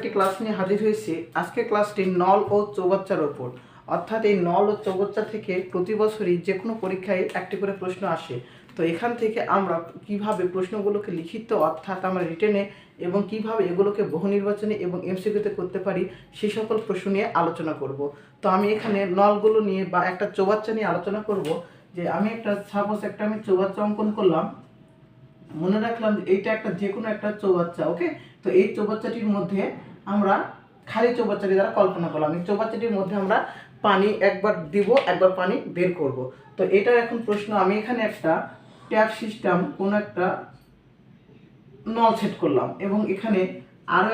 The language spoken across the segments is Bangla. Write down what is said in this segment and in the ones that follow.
একটি ক্লাস নিয়ে হাজির হয়েছি। আজকের ক্লাসটি নল ও চৌবাচ্চার ওপর, অর্থাৎ এই নল ও চৌবাচ্চা থেকে প্রতি বছরই যে কোনো পরীক্ষায় একটি করে প্রশ্ন আসে। তো এখান থেকে আমরা কিভাবে প্রশ্নগুলোকে লিখিত অর্থাৎ আমরা রিটেনে এবং কিভাবে এগুলোকে বহু নির্বাচনী এবং এমসিকিউতে করতে পারি সেই সকল প্রশ্ন নিয়ে আলোচনা করব। তো আমি এখানে নলগুলো নিয়ে বা একটা চৌবাচ্চা নিয়ে আলোচনা করব। যে আমি সাপোজ আমি চৌবাচ্চা অঙ্কন করলাম, মনে রাখলাম যে এইটা একটা যে কোনো একটা চৌবাচ্চা। ওকে, তো এই চৌবাচ্চাটির মধ্যে আমরা খালি চৌবাচ্চাটি দ্বারা কল্পনা করলাম, এই চৌবাচ্চাটির মধ্যে আমরা পানি একবার দিব, একবার পানি বের করব। তো এটার এখন প্রশ্ন, আমি এখানে একটা ট্যাপ সিস্টেম কোনো একটা নল সেট করলাম এবং এখানে আরও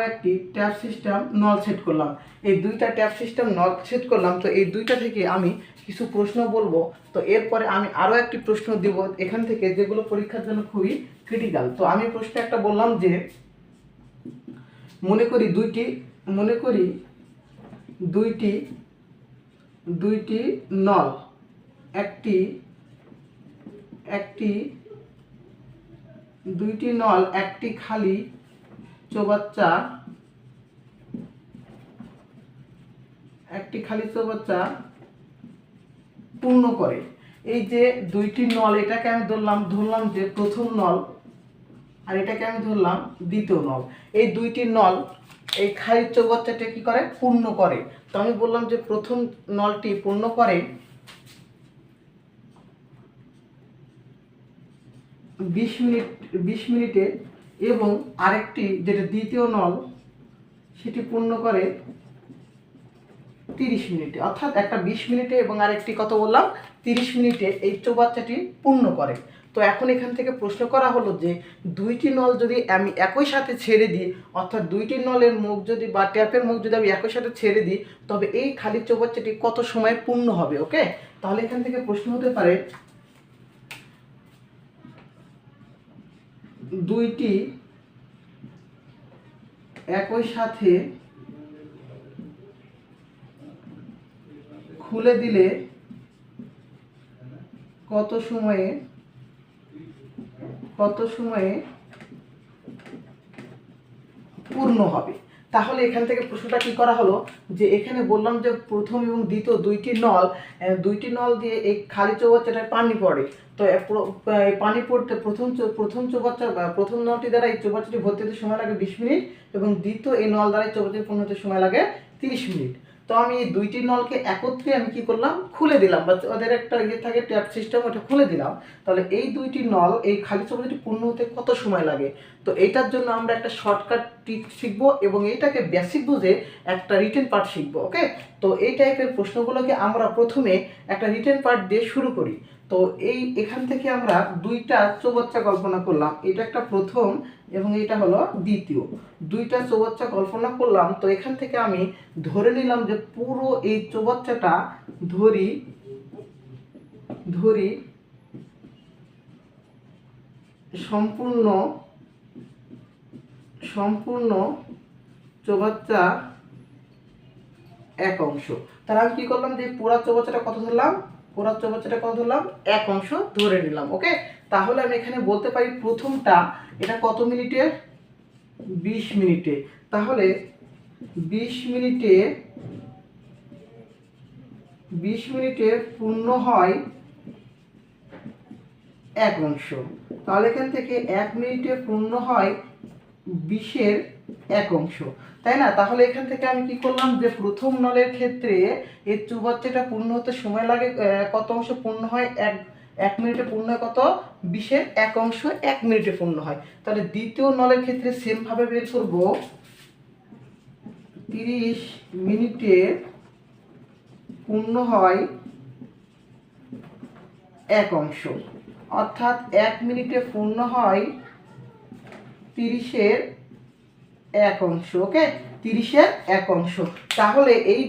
একটি ট্যাপ সিস্টেম নল সেট করলাম। এই দুইটা ট্যাপ সিস্টেম নল সেট করলাম। তো এই দুইটা থেকে আমি কিছু প্রশ্ন বলবো। তো এরপরে আমি আরও একটি প্রশ্ন দিব এখান থেকে, যেগুলো পরীক্ষার জন্য খুবই ক্রিটিক্যাল। তো আমি প্রশ্ন একটা বললাম যে মনে করি দুইটি নল একটি খালি চৌবাচ্চা পূর্ণ করে। এই যে দুইটি নল, এটাকে আমি ধরলাম যে প্রথম নল, আর এটাকে আমি ধরলাম দ্বিতীয় নল। এই দুইটি নল এই খালি চৌবাচ্চাটা কি করে? পূর্ণ করে। তো আমি বললাম যে প্রথম নলটি পূর্ণ করে 20 মিনিটে এবং আরেকটি যেটা দ্বিতীয় নল সেটি পূর্ণ করে 30 মিনিটে। অর্থাৎ একটা 20 মিনিটে এবং আরেকটি কত বললাম 30 মিনিটে এই চৌবাচ্চাটি পূর্ণ করে। তো এখন এখান থেকে প্রশ্ন করা হলো যে দুইটি নল যদি আমি একই সাথে ছেড়ে দিই, অর্থাৎ দুইটি নলের মুখ যদি বা ট্যাপের মুখ যদি আমি একই সাথে ছেড়ে দিই, তবে এই খালি চৌবাচ্চাটি কত সময়ে পূর্ণ হবে। ওকে, তাহলে এখান থেকে প্রশ্ন হতে পারে দুইটি একই সাথে খুলে দিলে কত সময়ে পূর্ণ হবে। তাহলে এখান থেকে প্রশ্নটা কি করা হলো যে এখানে বললাম যে প্রথম এবং দ্বিতীয় দুইটি নল দিয়ে এই খালি চৌবাচ্চাটায় পানি পড়ে। তো পানি পড়তে প্রথম নলটি দ্বারা এই চৌবাচ্চাটি ভর্তি হতে সময় লাগে 20 মিনিট এবং দ্বিতীয় এই নল দ্বারা এই চৌবাচ্চাটি পূর্ণ হতে সময় লাগে 30 মিনিট। তো আমি এই দুইটি নলকে একত্রে আমি কি করলাম? খুলে দিলাম, বা ওদের একটা থাকে ট্যাপ সিস্টেম, ওটা খুলে দিলাম। তাহলে এই দুইটি নল এই খালি চৌবাচ্চাটি পূর্ণ হতে কত সময় লাগে? তো এইটার জন্য আমরা একটা শর্টকাট ট্রিক শিখবো এবং এইটাকে বেসিক বুঝে একটা রিটেন পার্ট শিখবো। ওকে, তো এই টাইপের প্রশ্নগুলোকে আমরা প্রথমে একটা রিটেন পার্ট দিয়ে শুরু করি। তো এখান থেকে আমরা দুইটা চৌবাচ্চা কল্পনা করলাম, এটা একটা প্রথম এবং এটা হলো দ্বিতীয়। দুইটা চৌবাচ্চা কল্পনা করলাম। তো এখান থেকে আমি ধরে নিলাম যে পুরো এই চৌবাচ্চাটা ধরি সম্পূর্ণ চৌবাচ্চা এক অংশ। তাহলে আমি কি করলাম যে পুরা চৌবাচ্চাটা কত ধরলাম? এক অংশ ধরে নিলাম। ওকে, তাহলে আমি এখানে বলতে পারি প্রথমটা এটা কত মিনিটে? 20 মিনিটে। তাহলে 20 মিনিটে পূর্ণ হয় এক অংশ। তাহলে এখান থেকে 1 মিনিটে পূর্ণ হয় 20-এর এক অংশ, তাই না? তাহলে এখান থেকে আমি কি করলাম যে প্রথম নলের ক্ষেত্রে এই চৌবাচ্চাটা পূর্ণ হতে সময় লাগে কত অংশ পূর্ণ হয়? 1 মিনিটে পূর্ণ হয় কত? 20-এর এক অংশ 1 মিনিটে পূর্ণ হয়। তাহলে দ্বিতীয় নলের ক্ষেত্রে সেম ভাবে বের করব, 30 মিনিটে পূর্ণ হয় এক অংশ, অর্থাৎ 1 মিনিটে পূর্ণ হয় 30-এর এক অংশ। ওকে, 30-এর এক অংশ। তাহলে এই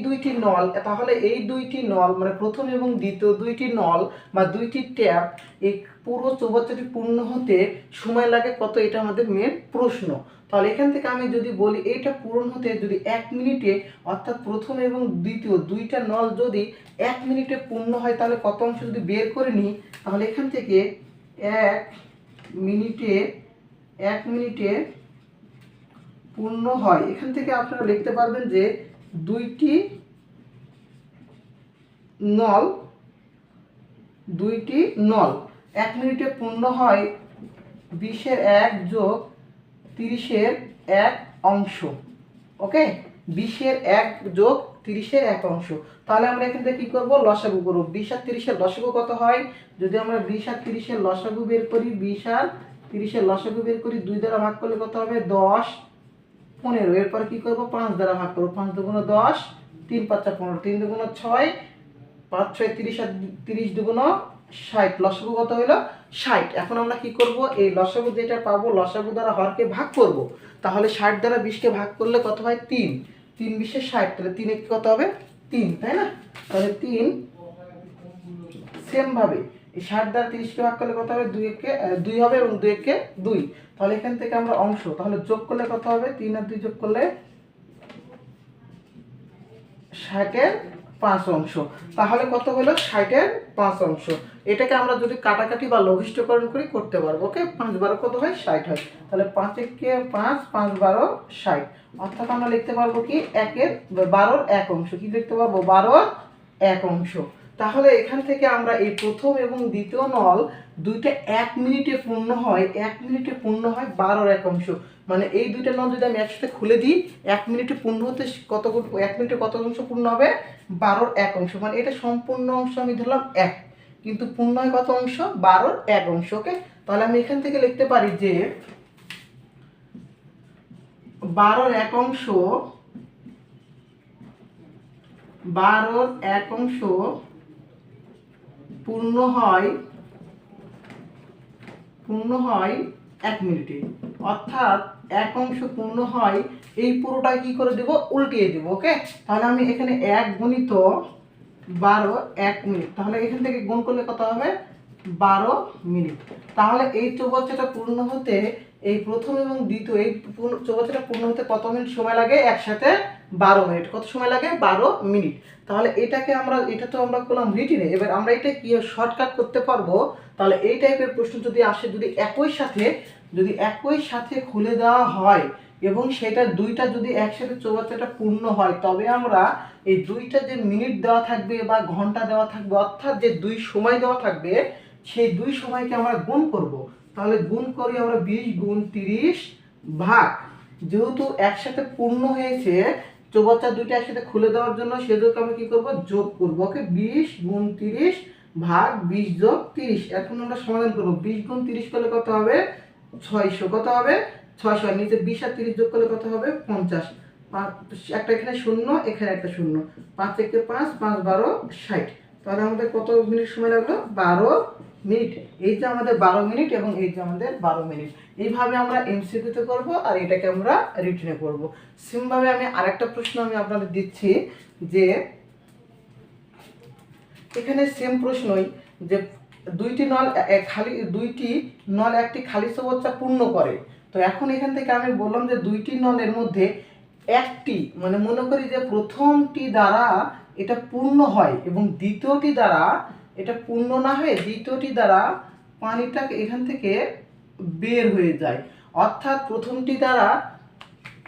দুইটি নল মানে প্রথম এবং দ্বিতীয় দুইটি নল বা দুইটি ট্যাপ এই পুরো চৌবাচ্চাটি পূর্ণ হতে সময় লাগে কত? এটা আমাদের মেন প্রশ্ন। তাহলে এখান থেকে আমি যদি বলি এইটা পূরণ হতে যদি 1 মিনিটে, অর্থাৎ প্রথম এবং দ্বিতীয় দুইটা নল যদি 1 মিনিটে পূর্ণ হয়, তাহলে কত অংশ যদি বের করে নিই, তাহলে এখান থেকে 1 মিনিটে 1 মিনিটে পূর্ণ হয়, এখান থেকে আপনারা লিখতে পারবেন যে দুইটি নল 1 মিনিটে পূর্ণ হয় 20-এর 1 যোগ 30-এর 1 অংশ। ওকে, 20-এর 1 যোগ 30-এর 1 অংশ। তাহলে আমরা এখান থেকে কি করব, লসাগু করব। 20 আর 30-এর লসাগু কত হয়? যদি আমরা 20 আর 30-এর লসাগু বের করি, 20 আর 30-এর লসাগু বের করি, 2 দ্বারা ভাগ করলে কত হবে? 10, 15। এরপর কি করব, 5 দ্বারা ভাগ করব। 5 দুগুণ 10, 3 5 15, 3 দুগুণ 6, 5 6 30 আর 30 দুগুণ 60। লসাগু কত হলো? 60। এখন আমরা কি করব, এই লসাগু যেটা পাবো লসাগু দ্বারা হরকে ভাগ করব। তাহলে 60 দ্বারা 20-কে ভাগ করলে কত হয়? 3। 3 20-এ 60, তাহলে 3 একে কত হবে? 3, তাই না? তাহলে 3 সেম ভাবে এই 60 দ্বারা 30-কে ভাগ করলে কত হবে? 2 হবে এবং 2 একে 2। তাহলে এখান থেকে আমরা অংশ, তাহলে যোগ করলে কত হবে? 3 আর 2 যোগ করলে 60-এর 5 অংশ। তাহলে কত হলো? 60-এর 5 অংশ। এটাকে আমরা যদি কাটাকাটি বা লঘিষ্ঠকরণ করি করতে পারবো। ওকে, 5 12 কত হয়? 60 হয়। তাহলে 5 একে 5, 5 12 60। অর্থাৎ আমরা লিখতে পারবো কি 12-র 1 অংশ। কি লিখতে পারবো? 12-র 1 অংশ। তাহলে এখান থেকে আমরা এই প্রথম এবং দ্বিতীয় নল দুইটা 1 মিনিটে পূর্ণ হয়, 1 মিনিটে পূর্ণ হয় 12-র 1 অংশ। মানে এই দুইটা নল যদি আমি একসাথে খুলে দিই, 1 মিনিটে পূর্ণ হতে 1 মিনিটে কত অংশ পূর্ণ হবে? 12-র 1 অংশ। মানে এটা সম্পূর্ণ অংশ আমি ধরলাম 1, কিন্তু পূর্ণ হয় কত অংশ? 12-র 1 অংশ। ওকে, তাহলে আমি এখান থেকে লিখতে পারি যে 12-র 1 অংশ, 12-র 1 অংশ পূর্ণ হয় 1 মিনিটে। অর্থাৎ 1 অংশ পূর্ণ হয়, এই পুরোটাই কি করে দেব? উল্টিয়ে দেব। ওকে, তাহলে আমি এখানে 1 গুণিত 12 1 মিনিট, তাহলে এখান থেকে গুণ করলে কত হবে? 12 মিনিট। তাহলে এই চৌবাচ্চাটা পূর্ণ হতে, এই প্রথম এবং দ্বিতীয় এই চৌবাচ্চাটা পূর্ণ হতে কত মিনিট সময় লাগে? একসাথে 12 মিনিট। কত সময় লাগে? 12 মিনিট। তাহলে এটাকে আমরা, এটা তো আমরা করলাম রিটিনে, এবার আমরা এটা কি শর্টকাট করতে পারবো। তাহলে এই টাইপের প্রশ্ন যদি আসে, যদি একই সাথে খুলে দেওয়া হয় এবং সেটা দুইটা যদি একসাথে চৌবাচ্চাটা পূর্ণ হয়, তবে আমরা এই দুইটা যে মিনিট দেওয়া থাকবে বা ঘন্টা দেওয়া থাকবে, অর্থাৎ যে 2 সময় দেওয়া থাকবে, সেই 2 সময়কে আমরা গুণ করব। তাহলে গুণ করি আমরা 20 গুণ 30 ভাগ, যেহেতু একসাথে পূর্ণ হয়েছে, চৌবাচ্চা দুইটা একসাথে খুলে দেওয়ার জন্য সেজন্য আমরা কি করব? যোগ করব। ওকে, 20 গুণ 30 ভাগ 20 যোগ 30। এখন আমরা সমাধান করব। 20 গুণ 30 করলে কত হবে? 600। কত হবে? 600। আর নিচে 20 আর 30 যোগ করলে কত হবে? 50। একটা এখানে শূন্য, এখানে একটা শূন্য। 5 একে 5, 5 12 60। তাহলে আমাদের কত মিনিট সময় লাগলো? 12 মিনিট। এই যে আমাদের 12 মিনিট এবং এই যে আমাদের 12 মিনিট। এইভাবে আমরা এমসিকিউতে করব আর এটাকে আমরা রিটেনে করব। সেমভাবে আমি আরেকটা প্রশ্ন আমি আপনাদের দিচ্ছি যে এখানে সেম প্রশ্নই, যে দুইটি নল একটি খালি চৌবাচ্চা পূর্ণ করে। তো এখন এখান থেকে আমি বললাম যে দুইটি নলের মধ্যে একটি, মানে মনে করি যে প্রথমটি দ্বারা এটা পূর্ণ হয় এবং দ্বিতীয়টি দ্বারা এটা পূর্ণ না হয়ে দ্বিতীয়টি দ্বারা পানিটা এখান থেকে বের হয়ে যায়। অর্থাৎ প্রথমটি দ্বারা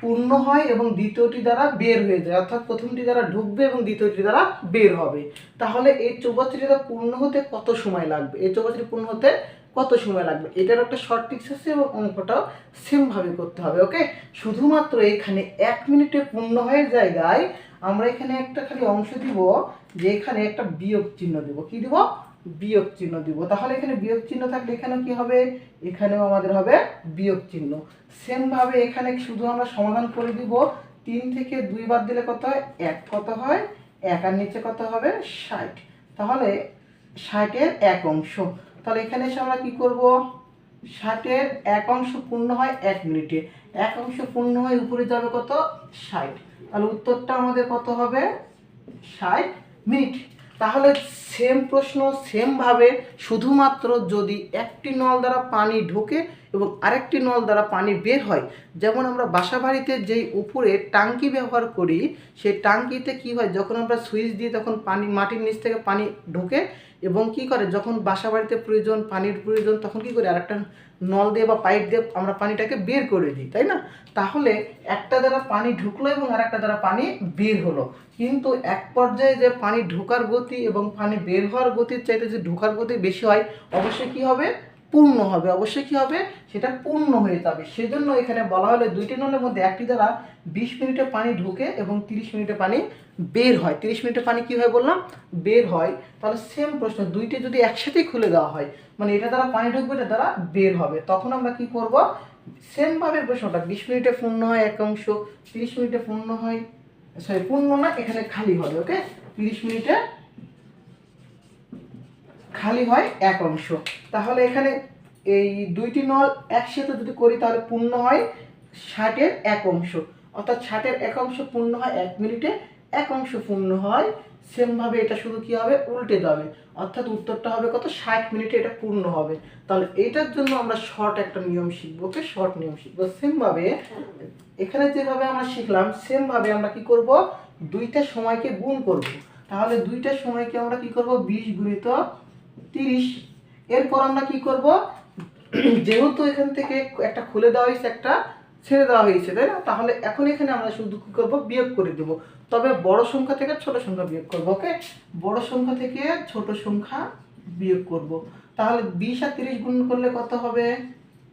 পূর্ণ হয় এবং দ্বিতীয়টি দ্বারা বের হয়ে যায়, অর্থাৎ প্রথমটি দ্বারা ঢুকবে এবং দ্বিতীয়টি দ্বারা বের হবে। তাহলে এই চৌবাচ্চাটি পূর্ণ হতে কত সময় লাগবে? এই চৌবাচ্চাটি পূর্ণ হতে কত সময় লাগবে? এটার একটা শর্ট ট্রিক্স আছে এবং অঙ্কটাও সেম ভাবে করতে হবে। ওকে, শুধুমাত্র এখানে 1 মিনিটে পূর্ণ হয়ে জায়গায় আমরা এখানে একটা খালি অংশ দিব, যে এখানে একটা বিয়োগ চিহ্ন দিব। কি দিব? বিয়োগ চিহ্ন দিব। তাহলে এখানে বিয়োগ চিহ্ন থাকলে এখানেও কি হবে? এখানেও আমাদের হবে বিয়োগ চিহ্ন। সেম ভাবে এখানে শুধু আমরা সমাধান করে দিব। 3 থেকে 2 বাদ দিলে কত হয়? 1। কত হয়? 1। আর নিচে কত হবে? 60। তাহলে 60-এর 1 অংশ। তাহলে এখানে এসে আমরা কি করব? 60-এর 1 অংশ পূর্ণ হয় 1 মিনিটে। 1 অংশ পূর্ণ হয়ে উপরে যাবে কত? 60। তাহলে উত্তরটা আমাদের কত হবে? 60 মিনিট। তাহলে সেম প্রশ্ন সেম ভাবে, শুধুমাত্র যদি একটি নল দ্বারা পানি ঢোকে এবং আরেকটি নল দ্বারা পানি বের হয়, যেমন আমরা বাসাবাড়িতে যেই উপরে টাঙ্কি ব্যবহার করি, সেই টাঙ্কিতে কি হয়, যখন আমরা সুইচ দিই তখন পানি মাটির নিচ থেকে পানি ঢোকে এবং কি করে যখন বাসা বাড়িতে প্রয়োজন, পানির প্রয়োজন, তখন কি করে আরেকটা নল দিয়ে বা পাইপ দিয়ে আমরা পানিটাকে বের করে দিই, তাই না? তাহলে একটা দ্বারা পানি ঢুকলো এবং আরেকটা দ্বারা পানি বের হলো, কিন্তু এক পর্যায়ে যে পানি ঢোকার গতি এবং পানি বের হওয়ার গতির চাইতে যে ঢোকার গতি বেশি হয়, অবশ্যই কি হবে, পূর্ণ হবে, অবশ্যই কি হবে, সেটা পূর্ণ হয়ে যাবে। সেজন্য এখানে বলা হলো দুইটি নলের মধ্যে একটি দ্বারা 20 মিনিটে পানি ঢুকে এবং 30 মিনিটে পানি বের হয়। 30 মিনিটে পানি কি হয় বললাম, বের হয়। তাহলে সেম প্রশ্ন, দুইটি যদি একসাথেই খুলে দেওয়া হয়, মানে এটা দ্বারা পানি ঢুকবে, এটা দ্বারা বের হবে, তখন আমরা কি করব, সেম ভাবে প্রশ্নটা 20 মিনিটে পূর্ণ হয় এক অংশ, 30 মিনিটে পূর্ণ হয়, সরি পূর্ণ না, এখানে খালি হবে। ওকে, 30 মিনিটে খালি হয় এক অংশ। তাহলে এখানে এই দুইটি নল একসাথে যদি করি তাহলে পূর্ণ হয় 60-এর এক অংশ, অর্থাৎ 60-এর এক অংশ পূর্ণ হয় 1 মিনিটে, এক অংশ পূর্ণ হয়। সেমভাবে এটা শুধু কি হবে, উল্টে যাবে, অর্থাৎ উত্তরটা হবে কত, 60 মিনিটে এটা পূর্ণ হবে। তাহলে এটার জন্য আমরা শর্ট একটা নিয়ম শিখবো। ওকে, শর্ট নিয়ম শিখবো। সেমভাবে এখানে যেভাবে আমরা শিখলাম, সেমভাবে আমরা কি করব, দুইটা সময়কে গুণ করব। তাহলে দুইটা সময়কে আমরা কি করব, 20 গুণিত 30। এরপর আমরা কি করব, যেহেতু এখান থেকে একটা খুলে দেওয়া হয়েছে, একটা ছেড়ে দেওয়া হয়েছে, তাই না? তাহলে এখন এখানে আমরা শুধু কি করব, বিয়োগ করে দেব। তবে বড় সংখ্যা থেকে ছোট সংখ্যা বিয়োগ করব। ওকে, বড় সংখ্যা থেকে ছোট সংখ্যা বিয়োগ করব। তাহলে 20 আর 30 গুণ করলে কত হবে,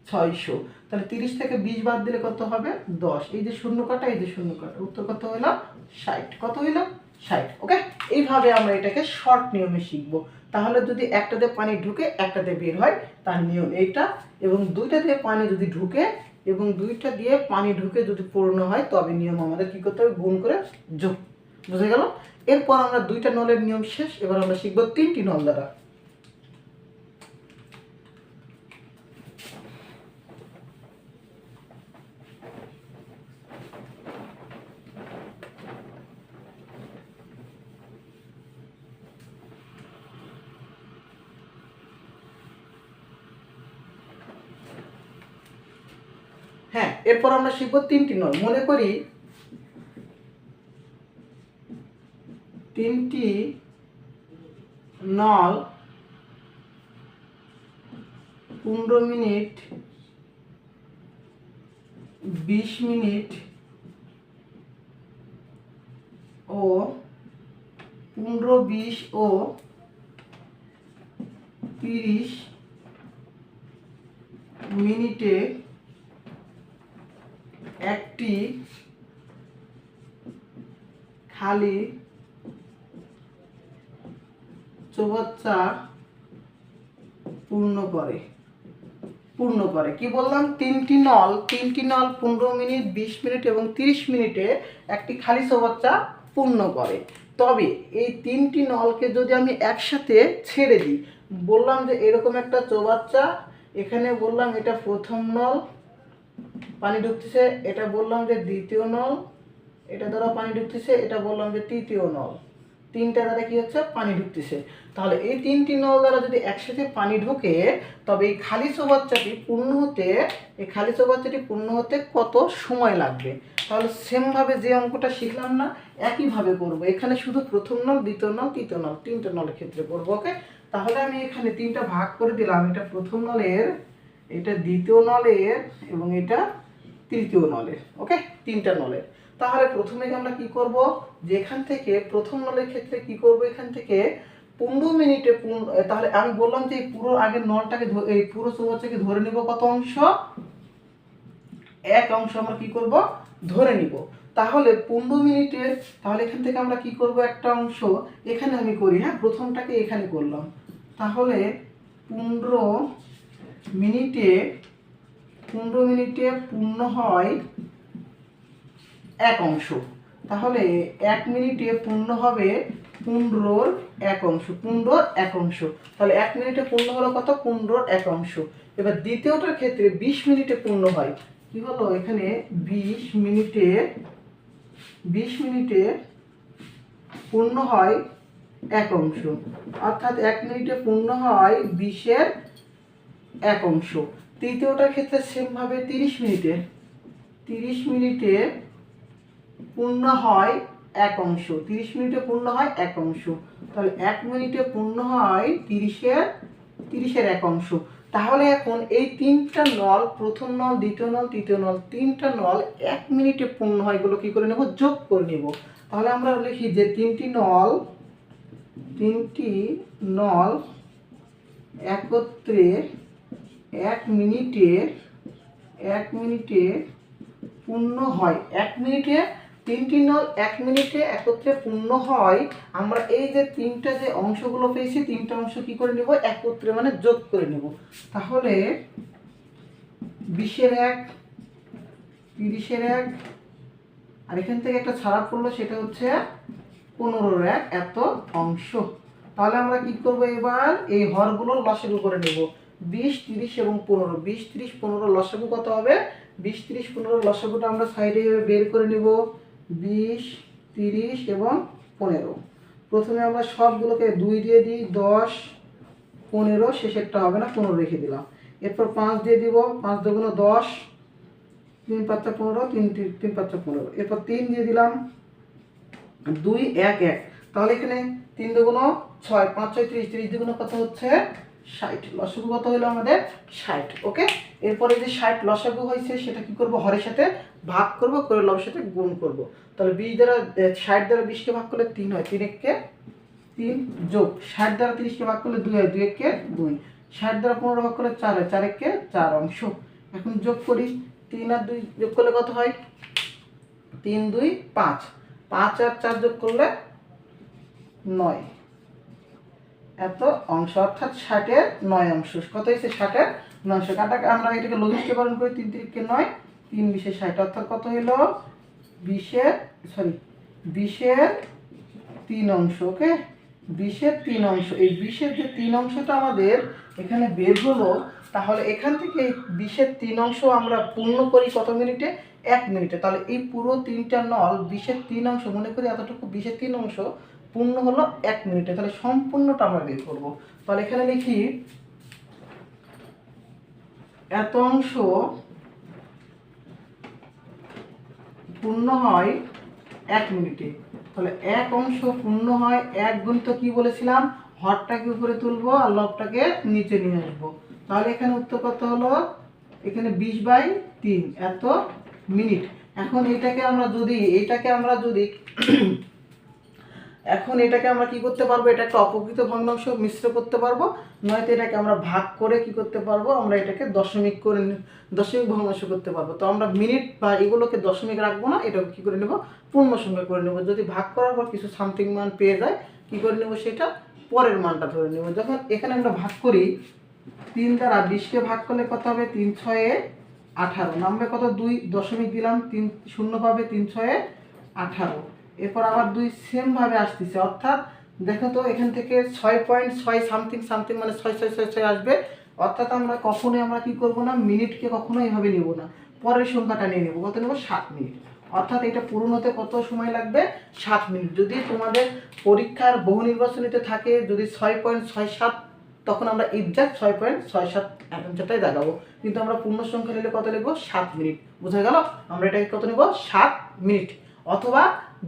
600। তাহলে 30 থেকে 20 বাদ দিলে কত হবে, 10। এই যে শূন্য কাটা, এই যে শূন্য কাটা, উত্তর কত হলো, 60। কত হইলো, 60। ওকে, এইভাবে আমরা এটাকে শর্ট নিয়মে শিখবো। তাহলে যদি একটাতে পানি ঢুকে একটাতে বের হয়, তার নিয়ম এইটা, এবং দুইটা দিয়ে পানি যদি ঢুকে এবং দুইটা দিয়ে পানি ঢুকে যদি পূর্ণ হয়, তবে নিয়ম আমাদের কি করতে হবে, গুণ করে যোগ। বুঝে গেল? এরপর আমরা দুইটা নলের নিয়ম শেষ, এবার আমরা শিখবো 3টি নল দ্বারা। হ্যাঁ, এরপর আমরা শিখবো 3টি নল। মনে করি 3টি নল 15 মিনিট, 20 মিনিট ও 15, 20 ও 30 মিনিটে একটি খালি চৌবাচ্চা পূর্ণ করে। কি বললাম, 3টি নল 15 মিনিট, 20 মিনিট এবং 30 মিনিটে একটি খালি চৌবাচ্চা পূর্ণ করে। তবে এই 3টি নলকে যদি আমি একসাথে ছেড়ে দিই, বললাম যে এরকম একটা চৌবাচ্চা, এখানে বললাম এটা প্রথম নল, পানি ঢুকতেছে, এটা বললাম যে দ্বিতীয় নল, এটা দ্বারা পানি ঢুকতেছে, এটা বললাম যে তৃতীয় নল, তিনটা দ্বারা কি হচ্ছে, পানি ঢুকতেছে। তাহলে এই 3টি নল দ্বারা যদি একসাথে পানি ঢোকে, তবে এই খালি চৌবাচ্চাটি পূর্ণ হতে কত সময় লাগবে। তাহলে সেমভাবে যে অঙ্কটা শিখলাম না, একইভাবে করব। এখানে শুধু প্রথম নল, দ্বিতীয় নল, তৃতীয় নল, 3টে নলের ক্ষেত্রে করব। ওকে, তাহলে আমি এখানে 3টা ভাগ করে দিলাম, এটা প্রথম নলের, এটা দ্বিতীয় নলের এবং এটা তৃতীয় নলের। ওকে, 3টা নলের। তাহলে প্রথমে আমরা কি করব, যে এখান থেকে প্রথম নলের ক্ষেত্রে কি করব, এখান থেকে 15 মিনিটে, তাহলে আমি বললাম যে পুরো আগের নলটাকে, এই পুরো চৌবাচ্চাকে ধরে নিব কত অংশ, এক অংশ আমরা কি করব, ধরে নিব। তাহলে 15 মিনিটে, তাহলে এখান থেকে আমরা কি করব, একটা অংশ এখানে আমি করি, হ্যাঁ, প্রথমটাকে এখানে করলাম। তাহলে 15 মিনিটে পূর্ণ হয় এক অংশ। তাহলে 1 মিনিটে পূর্ণ হবে 15-র এক অংশ, 15-র এক অংশ। তাহলে 1 মিনিটে পূর্ণ হলো কত, 15-র এক অংশ। এবার দ্বিতীয়টার ক্ষেত্রে 20 মিনিটে পূর্ণ হয়, কি হলো, এখানে 20 মিনিটে পূর্ণ হয় এক অংশ, অর্থাৎ 1 মিনিটে পূর্ণ হয় 20-এর এক অংশ। তৃতীয়টার ক্ষেত্রে সেমভাবে 30 মিনিটে পূর্ণ হয় এক অংশ, 30 মিনিটে পূর্ণ হয় এক অংশ। তাহলে 1 মিনিটে পূর্ণ হয় 30-এর এক অংশ। তাহলে এখন এই তিনটা নল, প্রথম নল, দ্বিতীয় নল, তৃতীয় নল, তিনটা নল 1 মিনিটে পূর্ণ হয়, এগুলো কি করে নেব? যোগ করে নেব। তাহলে আমরা লিখি যে তিনটি নল একত্রে 1 মিনিটে পূর্ণ হয়। 1 মিনিটে তিনটি নল 1 মিনিটে একত্রে পূর্ণ হয়। আমরা এই যে তিনটা যে অংশগুলো পেয়েছি, তিনটা অংশ কি করে নেব? একত্রে মানে যোগ করে নেব। তাহলে 20-এর 1, 30-এর 1, আর এখান থেকে একটা ছাড়া পড়লো, সেটা হচ্ছে 15-এর 1, এত অংশ। তাহলে আমরা কি করব? এবার এই হরগুলো লসাগু করে নেব। 20, 30 এবং 15। 20, 30, 15 লসাগু কত হবে? 20, 30, 15 লসাগুটা আমরা সাইডে বের করে নেব। 20, 30 এবং 15। প্রথমে আমরা সবগুলোকে 2 দিয়ে দিই, 10, 15, শেষেরটা হবে না, 15 রেখে দিলাম। এরপর 5 দিয়ে দিব, 5 দুগুণ 10, 3 5 15, 3 5 15। এরপর 3 দিয়ে দিলাম, 2 1 1। তাহলে এখানে 3 দুগুণ 6, 5 6 30, 30 দুগুণ কত হচ্ছে? 60। লসাগু কত হলো আমাদের? 60। ওকে, এরপরে যে 60 লসাগু হয়েছে, সেটা কি করব? হরের সাথে ভাগ করব, করে লবের সাথে গুণ করব। তাহলে 20 দ্বারা 60 দ্বারা 20কে ভাগ করলে 3 হয়, 3 1 3, যোগ 60 দ্বারা 30কে ভাগ করলে 2 হয়, 2 1 2। 60 দ্বারা 15 ভাগ করলে 4 হয়, 4 1 4 অংশ। এখন যোগ করি, 3 আর 2 যোগ করলে কত হয়? 3 2 5, 5 আর 4 যোগ করলে 9, এত অংশ। অর্থাৎ 60-এর 9 অংশ। কত হয়েছে? 60-এর 9 অংশ। কাটাকে আমরা এটাকে লঘিষ্ঠীকরণ করি, 3 3 কে 9, 3 20 60। অর্থাৎ কত হলো? 20-এর 3 অংশ। ওকে, 20-এর 3 অংশ। এই 20-এর যে 3 অংশটা আমাদের এখানে বের হলো, তাহলে এখান থেকে 20-এর 3 অংশ আমরা পূর্ণ করি কত মিনিটে? 1 মিনিটে। তাহলে এই পুরো তিনটা নল 20-এর 3 অংশ, মনে করি এতটুকু 20-এর 3 অংশ পূর্ণ হলো 1 মিনিটে। তাহলে সম্পূর্ণটা আমরা বের করব। তাহলে এখানে লিখি এত অংশ পূর্ণ হয় 1 মিনিটে। তাহলে 1 অংশ পূর্ণ হয় 1 গুণিত কি বলেছিলাম? হরটাকে উপরে তুলবো আর লবটাকে নিচে নিয়ে আসবো। তাহলে এখানে উত্তর কত হলো? এখানে 20/3 এত মিনিট। এখন এটাকে আমরা যদি এখন এটাকে আমরা কি করতে পারবো? এটা একটা অপকৃত ভগ্নাংশ মিশ্র করতে পারবো, নয়তো এটাকে আমরা ভাগ করে কি করতে পারবো? আমরা এটাকে দশমিক ভগ্নাংশ করতে পারবো। তো আমরা মিনিট বা এগুলোকে দশমিক রাখবো না, এটাকে কি করে নেব? পূর্ণ সংখ্যা করে নেব। যদি ভাগ করার পর কিছু সামথিং মান পেয়ে যায়, কি করে নেব? সেটা পরের মানটা ধরে নেব। যখন এখানে আমরা ভাগ করি, 3 দ্বারা 20কে ভাগ করলে কত হবে? 3 6 18। নামবে কত? 2 দশমিক দিলাম, 3 শূন্য পাবে, 3 6 18। এরপর আবার 2 সেম ভাবে আসতেছে। অর্থাৎ দেখো তো, এখান থেকে 6.6 সামথিং মানে 6 6 6 6 আসবে। অর্থাৎ আমরা কখনোই কি করব না? মিনিটকে কখনো এইভাবে নেব না, পরের সংখ্যাটা নিয়ে নেব। কত নেব? 7 মিনিট। অর্থাৎ এটা পূরণ হতে কত সময় লাগবে? 7 মিনিট। যদি তোমাদের পরীক্ষার বহু নির্বাচনীতে থাকে যদি 6.67, তখন আমরা এক্সাক্ট 6.67 অ্যান্সারটাই দেখাবো। কিন্তু আমরা পূর্ণ সংখ্যা নিলে কত লিখবো? 7 মিনিট। বোঝা গেল? আমরা এটাকে কত নেব? 7 মিনিট। অথবা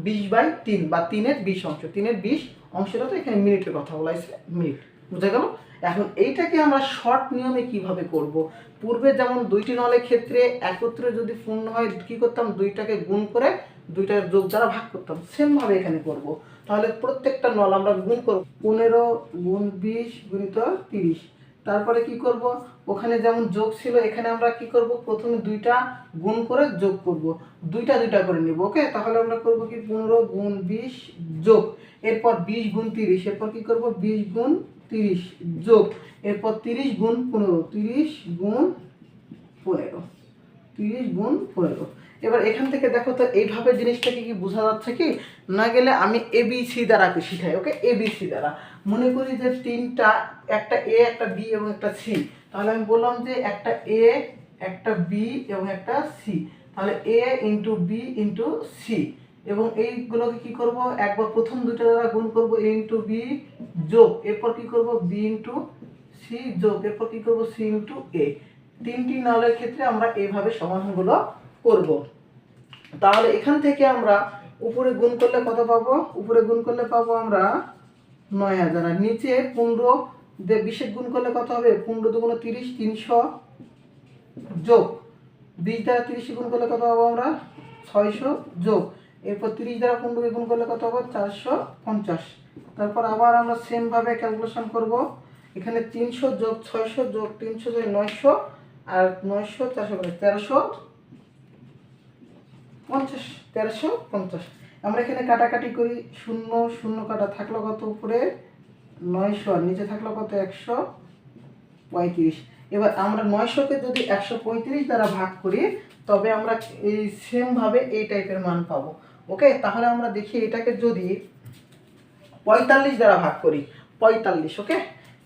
20/3 বা 3-এর 20 অংশ। 3-এর 20 অংশটা তো এখানে মিনিটের কথা বলা হয়েছে, মিনিট। বুঝা গেল? এখন এইটাকে আমরা শর্ট নিয়মে কিভাবে করব? পূর্বে যেমন 2টি নলের ক্ষেত্রে একত্রে যদি পূর্ণ হয় কি করতাম? 2টাকে গুণ করে 2টার যোগ দ্বারা ভাগ করতাম। সেম ভাবে এখানে করব। তাহলে প্রত্যেকটা নল আমরা গুণ করব। 15 গুণ 20 গুণিত 30। তারপরে কি করব? ওখানে যেমন যোগ ছিল, এখানে আমরা কি করব? প্রথমে 2টা গুণ করে যোগ করব, 2টা করে নিব। ওকে, তাহলে আমরা করব কি? 15 গুণ 20 যোগ, এরপর 20 গুণ 30, এরপর কি করব? 20 গুণ 30 যোগ, এরপর 30 গুণ 15, 30 গুণ 15, 30 গুণ 15। এবার এখান থেকে দেখো তো, এইভাবে জিনিসটাকে কি বোঝা যাচ্ছে কি না? গেলে আমি ABC দ্বারা শিখাই। ওকে, ABC দ্বারা মনে করি যে তিনটা, একটা A, একটা B এবং একটা C। তাহলে আমি বললাম যে একটা A, একটা B এবং একটা C। তাহলে A into B into C, এবং এইগুলোকে কি করব? একবার প্রথম 2টা দ্বারা গুণ করব, A ইন্টু B যোগ, এরপর কি করব? B ইন্টু C যোগ, এরপর কি করব? C into A। 3টি নলের ক্ষেত্রে আমরা এইভাবে সমাধানগুলো করব। তাহলে এখান থেকে আমরা উপরে গুণ করলে কত পাবো? উপরে গুণ করলে পাবো আমরা 9000, আর নিচে 15 দিয়ে 20 গুণ করলে কত হবে? 15 দুগুণে 30, 300 যোগ 20 দ্বারা 30 গুণ করলে কত পাবো আমরা? 600 যোগ, এরপর 30 দ্বারা 15 গুণ করলে কত হবে? 450। তারপর আবার আমরা সেম ভাবে ক্যালকুলেশন করব। এখানে 300 যোগ 600 যোগ 300 যোগ 900, আর 900 400 করে 1350। আমরা এখানে কাটাকাটি করি, 0 0 কাটা, থাকলো কত? উপরে 900 আর নিচে থাকলো কত? 135। এবার আমরা 900-কে যদি 135 দ্বারা ভাগ করি তবে আমরা এই সেম ভাবে এই টাইপের মান পাবো। ওকে, তাহলে আমরা দেখি এটাকে যদি 45 দ্বারা ভাগ করি, 45। ওকে,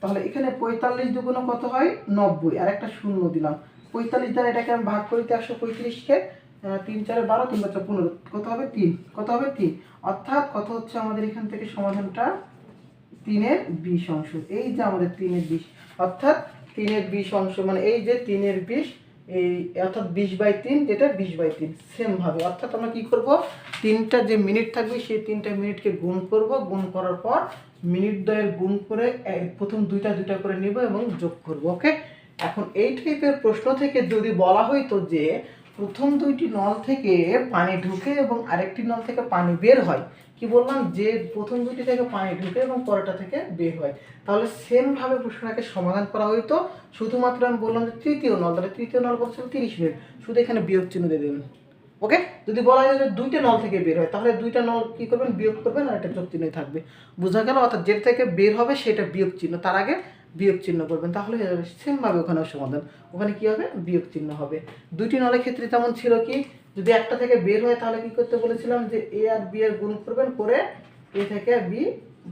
তাহলে এখানে 45 দুগুণ কত হয়? 90, আর একটা 0 দিলাম। 45 দ্বারা এটাকে আমি ভাগ করি 135-কে, 3 4 12, 3 5 15, কত হবে? 3। কত হবে? 3। অর্থাৎ কত হচ্ছে আমাদের এখান থেকে সমাধানটা? 3 এর 20 অংশ। এই যে আমাদের 3 এর 20, অর্থাৎ 3 এর 20 অংশ, মানে এই যে 3 এর 20, এই অর্থাৎ 20/3, যেটা 20/3। সেম ভাবে অর্থাৎ আমরা কি করব? 3টা যে মিনিট থাকবে সেই 3টা মিনিটকে গুণ করব, গুণ করার পর মিনিট দ্বয়ের গুণ করে প্রথম দুইটা করে নিব এবং যোগ করব। ওকে, এখন এই টাইপের প্রশ্ন থেকে যদি বলা হইতো যে প্রথম দুইটি নল থেকে পানি ঢুকে এবং আরেকটি নল থেকে পানি বের হয়, কি বললাম? যে প্রথম দুইটি থেকে পানি ঢুকে এবং পরেরটা থেকে বের হয়, তাহলে সেম ভাবে প্রশ্নটাকে সমাধান করা হইতো। শুধুমাত্র আমি বললাম যে তৃতীয় নল, তাহলে তৃতীয় নল বলছিল 30 মিনিট, শুধু এখানে বিয়োগ চিহ্ন দিয়ে দেবেন। ওকে, যদি বলা হয় যে দুইটা নল থেকে বের হয়, তাহলে দুইটা নল কি করবেন? বিয়োগ করবেন, আর একটা যোগ চিহ্নই থাকবে। বোঝা গেল? অর্থাৎ যেটা থেকে বের হবে সেটা বিয়োগ চিহ্ন, তার আগে বিয়োগ চিহ্ন করবেন, তাহলে হয়ে যাবে। সেমভাবে ওখানেও সমাধান, ওখানে কি হবে? বিয়োগ চিহ্ন হবে। দুইটি নলের ক্ষেত্রে তেমন ছিল কি, যদি একটা থেকে বের হয় তাহলে কি করতে বলেছিলাম? যে এ আর বি এর গুণ করবেন, করে এ থেকে বি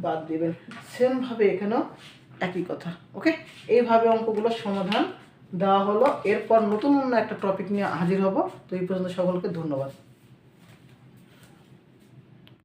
বাদ দিবেন। সেমভাবে এখানেও একই কথা। ওকে, এইভাবে অঙ্কগুলোর সমাধান দেওয়া হলো। এরপর নতুন একটা টপিক নিয়ে হাজির হব। তো এই পর্যন্ত সকলকে ধন্যবাদ।